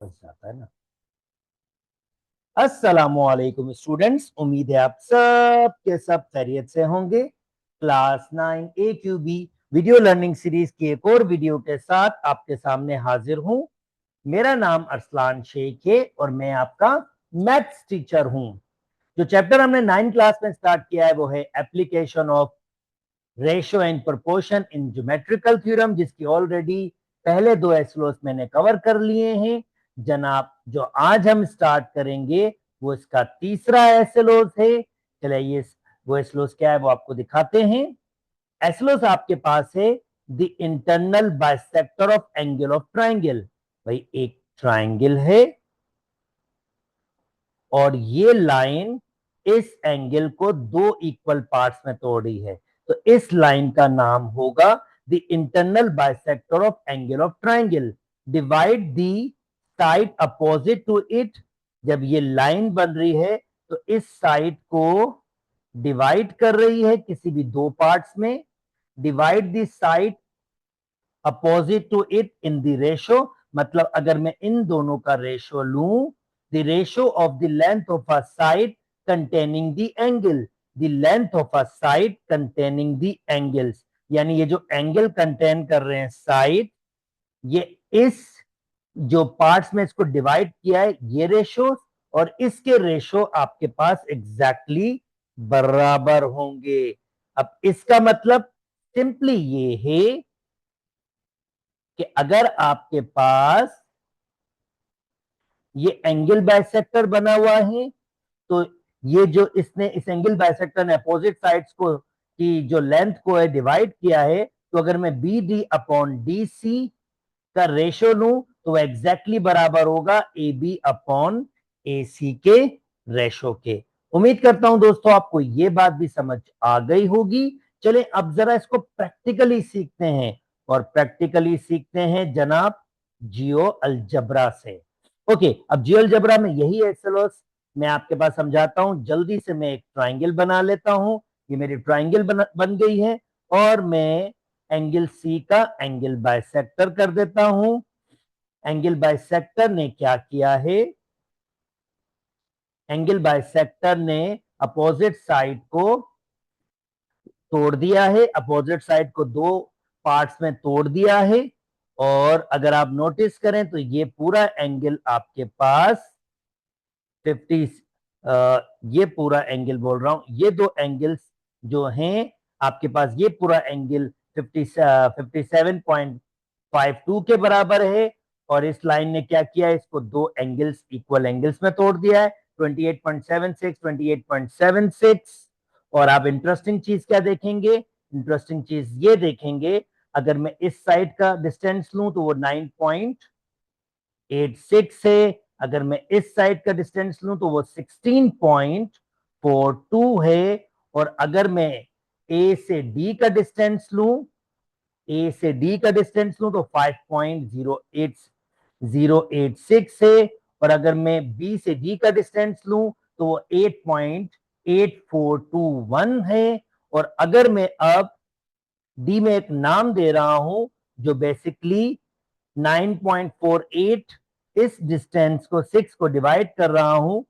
जाता है ना। अस्सलामुअलैकुम स्टूडेंट्स, उम्मीद है आप सब के सब खैरियत से होंगे। Class 9 AQB video learning series की एक और वीडियो के साथ आपके सामने हाजिर हूं। मेरा नाम अरसलान शेख है और मैं आपका मैथ्स टीचर हूं। जो चैप्टर हमने 9 क्लास में स्टार्ट किया है वो है application of ratio and proportion in geometrical theorem, जिसकी ऑलरेडी पहले दो एसलोस मैंने कवर कर लिए हैं। जनाब, जो आज हम स्टार्ट करेंगे वो इसका तीसरा एसलोस है। चलिए ये वो एसलोस क्या है वो आपको दिखाते हैं। एसलोस आपके पास है the internal bisector of angle of triangle. भाई एक ट्राइंगल है और ये लाइन इस एंगल को दो इक्वल पार्ट्स में तोड़ रही है, तो इस लाइन का नाम होगा the internal bisector of angle of triangle. Divide the side opposite to it. जब ये लाइन बन रही है तो इस साइड को डिवाइड कर रही है किसी भी दो पार्ट्स में। Divide the side opposite to it in the ratio, मतलब अगर मैं इन दोनों का रेशो लूं, the ratio of the length of a side containing the angle, the length of a side containing the angles. यानी ये जो एंगल कंटेन कर रहे हैं साइड, ये इस जो पार्ट्स में इसको डिवाइड किया है ये रेशो और इसके रेशो आपके पास एग्जैक्टली बराबर होंगे। अब इसका मतलब सिंपली ये है कि अगर आपके पास ये एंगल बाइसेक्टर बना हुआ है तो ये जो इसने इस एंगल बाइसेक्टर ने अपोजिट साइड्स को की जो लेंथ को है डिवाइड किया है, तो अगर मैं B D upon D C का रेशो लूं तो वो एग्जैक्टली बराबर होगा ए बी अपॉन ए सी के रेशो के। उम्मीद करता हूं दोस्तों आपको ये बात भी समझ आ गई होगी। चलें अब जरा इसको प्रैक्टिकली सीखते हैं, और प्रैक्टिकली सीखते हैं जनाब जियो अलजबरा से। ओके, अब जियो अलजबरा में यही है सलोस, मैं आपके पास समझाता हूं। जल्दी से मैं एक ट्राइंगल बना लेता हूं। ये मेरी ट्राइंगल बन गई है और मैं एंगल सी का एंगल बाइसेक्टर कर देता हूं। एंगल बाइसेक्टर ने क्या किया है, एंगल बाइसेक्टर ने अपोजिट साइड को तोड़ दिया है, अपोजिट साइड को दो पार्ट्स में तोड़ दिया है। और अगर आप नोटिस करें तो ये पूरा एंगल आपके पास 50, ये पूरा एंगल बोल रहा हूं, ये दो एंगल्स जो हैं आपके पास, ये पूरा एंगल 57.52 के बराबर है। और इस लाइन ने क्या किया, इसको दो एंगल्स इक्वल एंगल्स में तोड़ दिया है, 28.76, 28.76। और आप इंटरेस्टिंग चीज क्या देखेंगे, इंटरेस्टिंग चीज ये देखेंगे, अगर मैं इस साइड का डिस्टेंस लूं तो वो 9.86 है। अगर मैं इस साइड का डिस्टेंस लूं तो वो 16.42 है। और अगर मैं ए से डी का डिस्टेंस लूं, ए से डी का डिस्टेंस लूं तो 5.086 है। और अगर मैं बी से डी का डिस्टेंस लूं तो वो 8.8421 है। और अगर मैं अब डी में एक नाम दे रहा हूं जो बेसिकली 9.48, इस डिस्टेंस को 6 को डिवाइड कर रहा हूं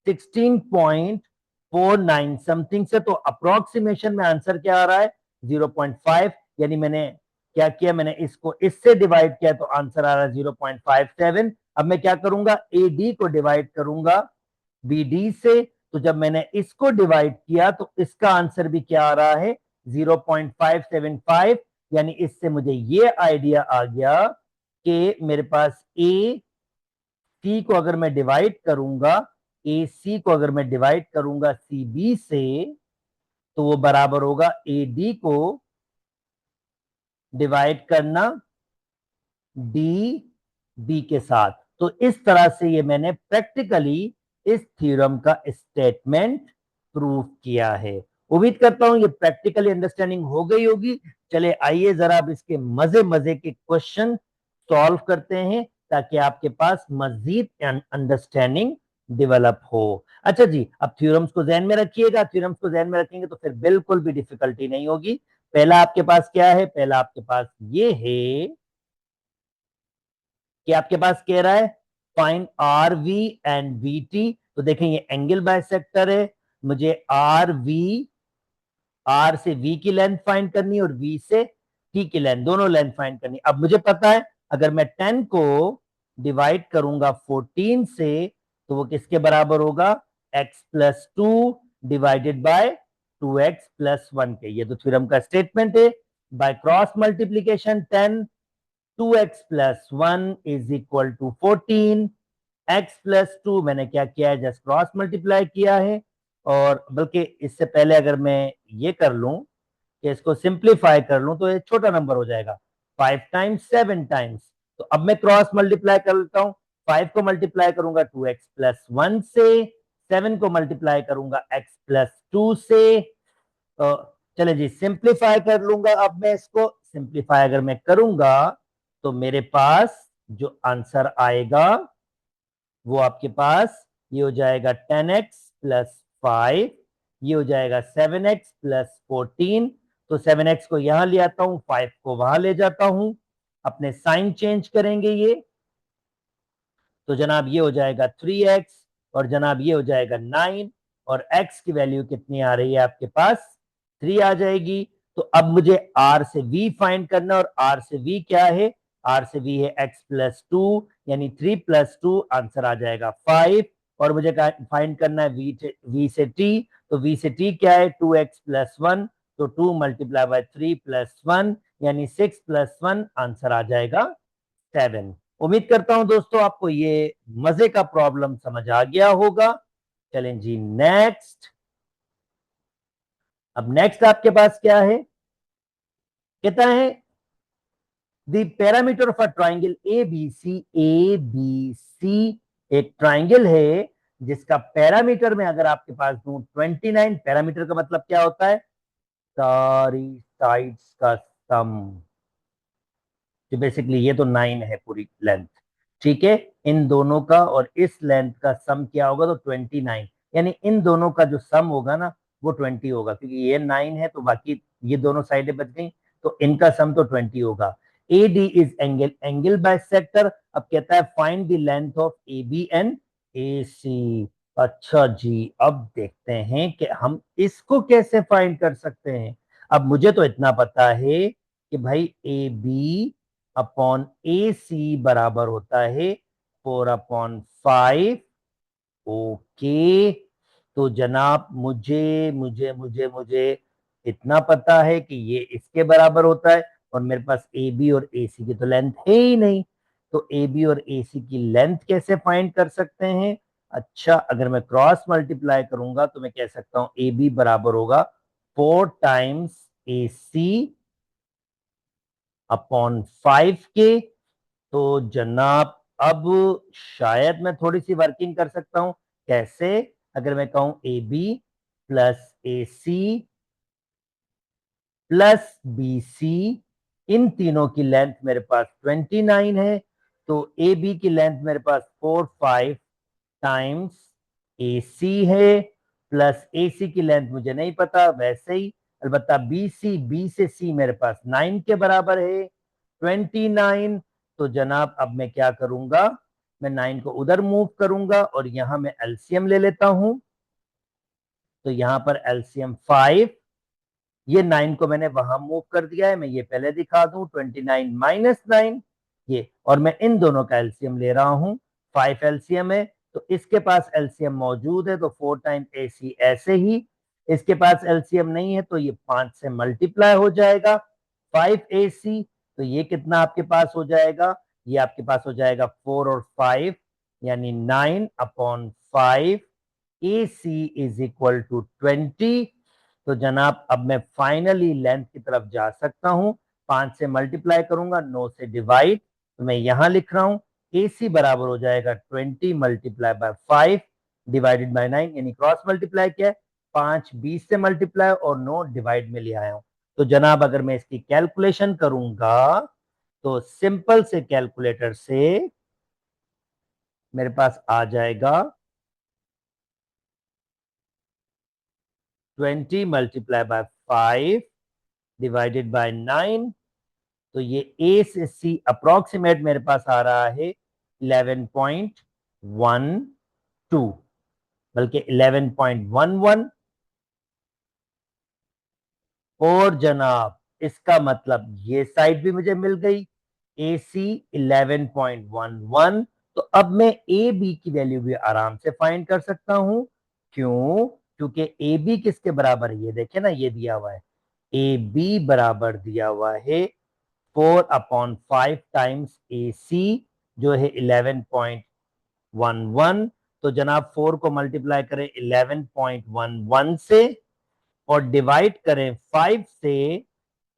16.49 समथिंग से, तो अप्रोक्सीमेशन में आंसर क्या आ रहा है 0.5। यानी मैंने क्या किया, मैंने इसको इससे डिवाइड किया तो आंसर आ रहा है 0.57। अब मैं क्या करूंगा, ए डी को डिवाइड करूंगा बी डी से, तो जब मैंने इसको डिवाइड किया तो इसका आंसर भी क्या आ रहा है 0.575। यानी इससे मुझे ये आइडिया आ गया कि मेरे पास ए सी को अगर मैं डिवाइड करूंगा, ए सी को अगर मैं डिवाइड करूंगा सी बी से, तो वो बराबर होगा ए डी को डिवाइड करना डी बी के साथ। तो इस तरह से ये मैंने प्रैक्टिकली इस थ्योरम का स्टेटमेंट प्रूव किया है। उम्मीद करता हूं ये प्रैक्टिकली अंडरस्टैंडिंग हो गई होगी। चले आइए जरा अब इसके मजे मजे के क्वेश्चन सॉल्व करते हैं ताकि आपके पास मजीद अंडरस्टैंडिंग डेवलप हो। अच्छा जी, अब थ्योरम्स को ध्यान में रखिएगा। थ्योरम्स को ध्यान में रखेंगे तो फिर बिल्कुल भी डिफिकल्टी नहीं होगी। पहला आपके पास क्या है, पहला आपके पास ये है कि आपके पास कह रहा है find R V and V T. तो देखें ये एंगल बाइसेक्टर है, मुझे आर से वी की लेंथ फाइंड करनी और वी से टी की लेंथ, दोनों लेंथ फाइंड करनी। अब मुझे पता है अगर मैं 10 को डिवाइड करूंगा 14 से तो वो किसके बराबर होगा, x plus two divided by 2x plus one के। ये तो थ्योरम का स्टेटमेंट है। By cross multiplication 10, 2x plus one is equal to 14। x plus two मैंने क्या किया है, जस्ट क्रॉस मल्टीप्लाई किया है। और बल्कि इससे पहले अगर मैं ये कर लूं कि इसको सिंप्लीफाई कर लूं तो ये छोटा नंबर हो जाएगा, 5 टाइम्स 7 टाइम्स। तो अब मैं क्रॉस मल्टीप्लाई कर लेता हूं, 5 को मल्टीप्लाई करूंगा 2x प्लस वन से, 7 को मल्टीप्लाई करूंगा x प्लस टू से। तो चले जी सिंप्लीफाई कर लूंगा। अब मैं इसको सिंप्लीफाई अगर मैं करूंगा तो मेरे पास जो आंसर आएगा वो आपके पास ये हो जाएगा 10x प्लस 5, ये हो जाएगा 7x प्लस 14। तो 7x को यहां ले आता हूं, 5 को वहां ले जाता हूं, अपने साइन चेंज करेंगे ये। तो जनाब ये हो जाएगा 3x और जनाब ये हो जाएगा 9 और x की वैल्यू कितनी आ रही है आपके पास, 3 आ जाएगी। तो अब मुझे r से v फाइंड करना और r से v क्या है, r से v है x प्लस टू, यानी 3 प्लस टू आंसर आ जाएगा 5। और मुझे फाइंड करना है v से t, तो v से t क्या है 2x प्लस वन, तो 2 मल्टीप्लाई बाय 3 प्लस वन यानी 6 प्लस वन आंसर आ जाएगा 7। उम्मीद करता हूं दोस्तों आपको ये मजे का प्रॉब्लम समझ आ गया होगा। चलें जी नेक्स्ट। अब नेक्स्ट आपके पास क्या है, कहता है the parameter of a triangle A B C, A B C एक ट्राइंगल है जिसका पैरामीटर में अगर आपके पास दूं 29, पैरामीटर का मतलब क्या होता है, सारी साइड्स का सम। तो बेसिकली ये तो 9 है पूरी लेंथ, ठीक है। इन दोनों का और इस लेंथ का सम क्या होगा, तो 29, यानी इन दोनों का जो सम होगा ना वो 20 होगा, क्योंकि ये 9 है तो बाकी ये दोनों साइडें बच गई, तो इनका सम तो 20 होगा। A D is angle, angle bisector. अब कहता है find the length of A B and A C. अच्छा जी, अब देखते हैं कि हम इसको कैसे फाइंड कर सकते हैं। अब मुझे तो इतना पता है कि भाई ए बी अपॉन ए सी बराबर होता है 4/5। ओके, तो जनाब मुझे मुझे मुझे मुझे इतना पता है कि ये इसके बराबर होता है और मेरे पास ए बी और ए सी की तो लेंथ है ही नहीं। तो ए बी और ए सी की लेंथ कैसे फाइंड कर सकते हैं। अच्छा, अगर मैं क्रॉस मल्टीप्लाई करूंगा तो मैं कह सकता हूं ए बी बराबर होगा 4 टाइम्स ए सी अपॉन 5 के। तो जनाब अब शायद मैं थोड़ी सी वर्किंग कर सकता हूं। कैसे, अगर मैं कहूं A B plus A C plus B C, इन तीनों की लेंथ मेरे पास 29 है, तो ए बी की लेंथ मेरे पास 4 5 टाइम्स ए सी है, प्लस ए सी की लेंथ मुझे नहीं पता वैसे ही, अलबत्ता बी सी, बी से सी मेरे पास 9 के बराबर है 29। तो जनाब अब मैं क्या करूंगा, मैं 9 को उधर मूव करूंगा और यहां मैं एलसीएम ले लेता हूं। तो यहां पर एलसीएम 5, ये 9 को मैंने वहां मूव कर दिया है, मैं ये पहले दिखा दूं 29 - 9 ये, और मैं इन दोनों का एलसीएम ले रहा हूं। 5 एलसीएम है तो इसके पास एलसीएम मौजूद है तो 4 टाइम्स ए सी, ऐसे ही इसके पास एलसीएम नहीं है तो ये 5 से मल्टीप्लाई हो जाएगा 5 AC। तो ये कितना आपके पास हो जाएगा, ये आपके पास हो जाएगा 4 और 5 यानी 9/5। ए सी इज इक्वल टू 20। तो जनाब अब मैं फाइनली लेंथ की तरफ जा सकता हूं, 5 से मल्टीप्लाई करूंगा, 9 से डिवाइड, तो मैं यहां लिख रहा हूं ए सी बराबर हो जाएगा 20 मल्टीप्लाई बाय 5 डिवाइडेड बाय 9, यानी क्रॉस मल्टीप्लाई किया है, 5 20 से मल्टीप्लाई और 9 डिवाइड में ले आया हूं। तो जनाब अगर मैं इसकी कैलकुलेशन करूंगा तो सिंपल से कैलकुलेटर से मेरे पास आ जाएगा 20 मल्टीप्लाई बाय 5 डिवाइडेड बाय 9। तो ये ए से सी अप्रोक्सीमेट मेरे पास आ रहा है 11.5 11.12 बल्कि 11.11। और जनाब इसका मतलब ये साइड भी मुझे मिल गई, ए सी 11.11। तो अब मैं ए बी की वैल्यू भी आराम से फाइंड कर सकता हूं। क्यों? क्योंकि ए बी किसके बराबर है, ये देखे ना, ये दिया हुआ है, ए बी बराबर दिया हुआ है 4/5 टाइम्स ए सी जो है 11.11। तो जनाब 4 को मल्टीप्लाई करें 11.11 से और डिवाइड करें 5 से,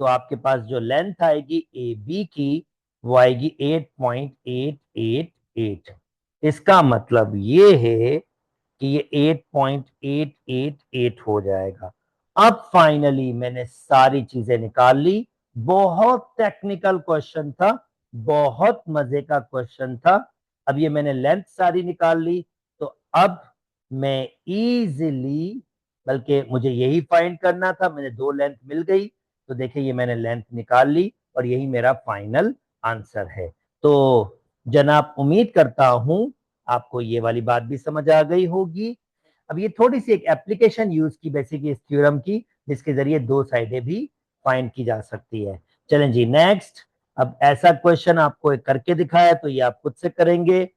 तो आपके पास जो लेंथ आएगी ए बी की वो आएगी 8.888। इसका मतलब ये है कि ये 8.888 हो जाएगा। अब फाइनली मैंने सारी चीजें निकाल ली। बहुत टेक्निकल क्वेश्चन था, बहुत मजे का क्वेश्चन था। अब ये मैंने लेंथ सारी निकाल ली, तो अब मैं इजीली, बल्कि मुझे यही फाइंड करना था, मैंने दो लेंथ मिल गई, तो देखिए ये मैंने लेंथ निकाल ली और यही मेरा फाइनल आंसर है। तो जनाब उम्मीद करता हूं आपको ये वाली बात भी समझ आ गई होगी। अब ये थोड़ी सी एक एप्लीकेशन यूज की बेसिक इस थ्योरम की, जिसके जरिए दो साइडें भी फाइंड की जा सकती है। चलें जी नेक्स्ट। अब ऐसा क्वेश्चन आपको एक करके दिखाया, तो ये आप खुद से करेंगे।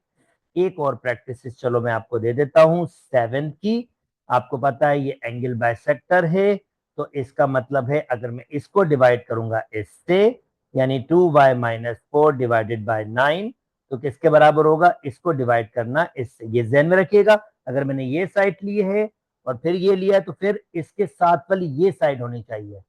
एक और प्रैक्टिस चलो मैं आपको दे देता हूं 7th की। आपको पता है ये एंगल बाइसेक्टर है, तो इसका मतलब है अगर मैं इसको डिवाइड करूंगा इससे, यानी 2y-4 डिवाइडेड बाय 9, तो किसके बराबर होगा, इसको डिवाइड करना इससे। ये ध्यान में रखिएगा, अगर मैंने ये साइड ली है और फिर ये लिया है, तो फिर इसके साथ वाली ये साइड होनी चाहिए।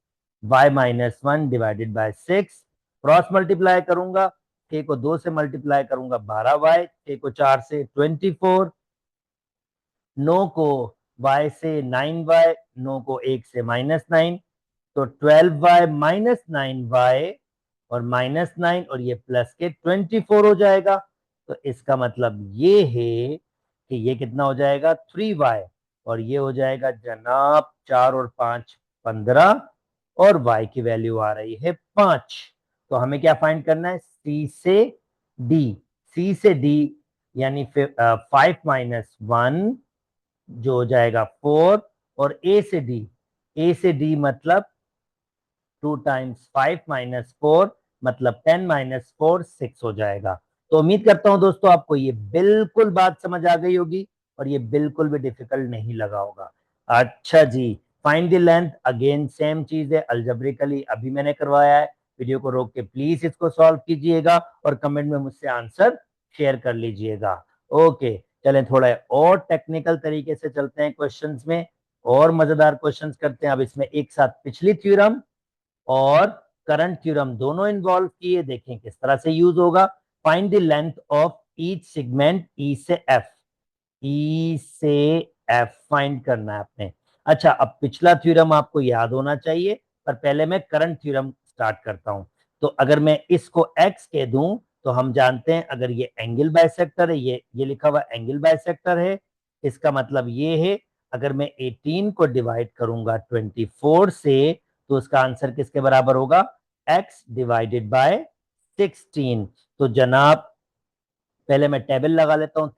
y-1 divided by 6, cross multiply करूंगा, 6 को 2 से मल्टीप्लाई करूंगा 12y, 6 को 4 से 24, 9 को y से 9y, 9 को 1 से -9, तो 12y -9y और -9 और ये प्लस के 24 हो जाएगा। तो इसका मतलब ये है कि ये कितना हो जाएगा 3y, और ये हो जाएगा जनाब 4 और 5 15, और y की वैल्यू आ रही है 5। तो हमें क्या फाइंड करना है, सी से डी। सी से डी यानी 5-1 जो हो जाएगा 4, और ए से डी मतलब 2 टाइम्स 5 - 4 मतलब 10 - 4 6 हो जाएगा। तो उम्मीद करता हूं दोस्तों आपको ये बिल्कुल बात समझ आ गई होगी और ये बिल्कुल भी डिफिकल्ट नहीं लगा होगा। अच्छा जी, find the length again same चीज है, अलजेब्रिकली अभी मैंने करवाया है। वीडियो को रोक के प्लीज इसको सॉल्व कीजिएगा और कमेंट में मुझसे आंसर शेयर कर लीजिएगा। ओके, चलें थोड़ा और टेक्निकल तरीके से चलते हैं क्वेश्चंस में, और मजेदार क्वेश्चंस करते हैं। अब इसमें एक साथ पिछली थ्योरम और करंट थ्योरम दोनों इन्वॉल्व किए, देखें किस तरह से यूज होगा। Find the length of each segment E से एफ। ई से एफ फाइंड करना है आपने। अच्छा, अब पिछला थ्योरम आपको याद होना चाहिए, पर पहले मैं करंट थ्योरम स्टार्ट करता हूं। तो अगर मैं इसको एक्स कह दूं, तो हम जानते हैं अगर ये एंगल बाइसेक्टर है, ये लिखा हुआ एंगल बाइसेक्टर है, इसका मतलब ये है अगर मैं 18 को डिवाइड करूंगा 24 से, तो उसका आंसर किसके बराबर होगा, x डिवाइडेड बाय 16। तो जनाब पहले मैं टेबल लगा लेता हूँ,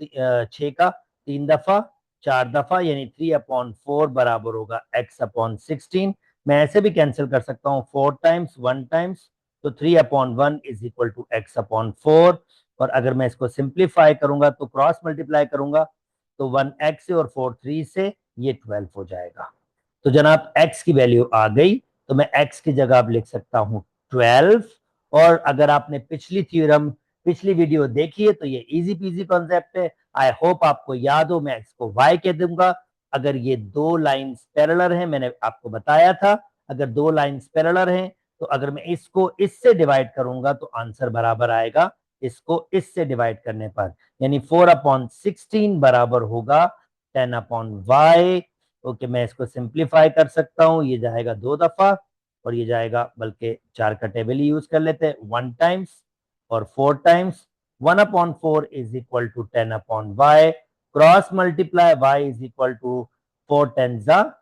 6 का 3 दफा 4 दफा यानी 3/4 बराबर होगा x/16। मैं ऐसे भी कैंसिल कर सकता हूँ 4 टाइम्स 1 टाइम्स, तो 3/1 इज इक्वल टू x/4। और अगर मैं इसको सिंप्लीफाई करूंगा तो क्रॉस मल्टीप्लाई करूंगा, तो 1x से और 4 3 से ये 12 हो जाएगा। तो जनाब x की वैल्यू आ गई, तो मैं x की जगह अब लिख सकता हूं 12। और अगर आपने पिछली वीडियो देखी है तो ये इजी पीजी कॉन्सेप्ट है। आई होप आपको याद हो, मैं इसको y कह दूंगा। अगर ये दो लाइंस पैरेलल हैं, मैंने आपको बताया था, अगर दो लाइंस पैरेलल हैं, तो अगर मैं इसको इससे डिवाइड करूंगा तो आंसर बराबर आएगा इसको इससे डिवाइड करने पर, यानी 4/16 बराबर होगा 10/y। ओके, मैं इसको सिंप्लीफाई कर सकता हूं, ये जाएगा 2 दफा और ये जाएगा, बल्कि 4 का टेबल ही यूज कर लेते हैं, 1 टाइम्स और 4 times. 1/4 is equal to 10/y, cross multiply y is equal to 4 10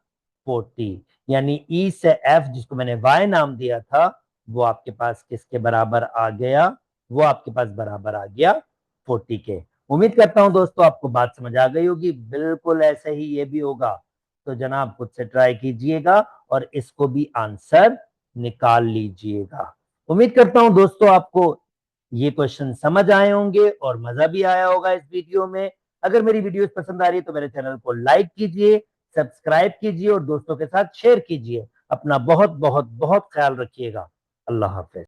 40, यानी ई से एफ जिसको मैंने y नाम दिया था, वो आपके पास किसके बराबर आ गया, वो आपके पास बराबर आ गया 40 के। उम्मीद करता हूं दोस्तों आपको बात समझ आ गई होगी। बिल्कुल ऐसे ही ये भी होगा। तो जनाब खुद से ट्राई कीजिएगा और इसको भी आंसर निकाल लीजिएगा। उम्मीद करता हूं दोस्तों आपको ये क्वेश्चन समझ आए होंगे और मजा भी आया होगा इस वीडियो में। अगर मेरी वीडियोस पसंद आ रही है तो मेरे चैनल को लाइक कीजिए, सब्सक्राइब कीजिए और दोस्तों के साथ शेयर कीजिए। अपना बहुत बहुत बहुत ख्याल रखिएगा। अल्लाह हाफिज।